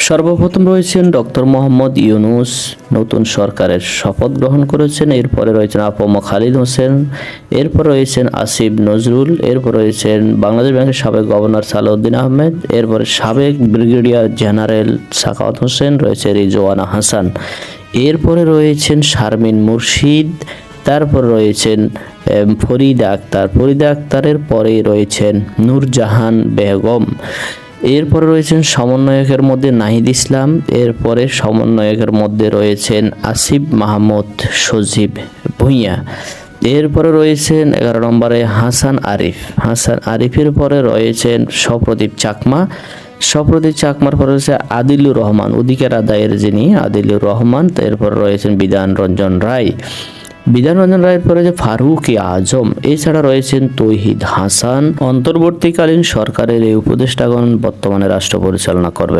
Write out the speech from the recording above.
সর্বপ্রথম রয়েছেন ডক্টর মোহাম্মদ ইউনূস, নতুন সরকারের শপথ গ্রহণ করেছেন। এরপরে রয়েছেন আ.প.ম খালিদ হোসেন, এরপর রয়েছেন আসিফ নজরুল, এরপর রয়েছেন বাংলাদেশ ব্যাংকের সাবেক গভর্নর সালাউদ্দিন আহমেদ, এরপরে সাবেক ব্রিগেডিয়ার জেনারেল সাখাওয়াত হোসেন, রয়েছে রিজওয়ানা হাসান, এরপরে রয়েছেন শারমিন মুর্শিদ, তারপর রয়েছেন ফরিদা আক্তারের পরে রয়েছেন নূরজাহান বেগম, এরপরে রয়েছেন সমন্বয়কের মধ্যে নাহিদ ইসলাম, এরপরে সমন্বয়কের মধ্যে রয়েছেন আসিফ মাহমুদ সজীব ভূঁইয়া, এরপরে রয়েছেন 11 নম্বরে হাসান আরিফের পরে রয়েছেন সপ্রদীপ চাকমার পরে রয়েছে আদিলুর রহমান, অধিকার আদায়ের যিনি আদিলুর রহমান, এরপর রয়েছেন বিধান রঞ্জন রায়ের পরে যে ফারুক আজম, এছাড়া রয়েছেন তৌহিদ হাসান। অন্তর্বর্তীকালীন সরকারের এই উপদেষ্টাগণ বর্তমানে রাষ্ট্র পরিচালনা করবেন।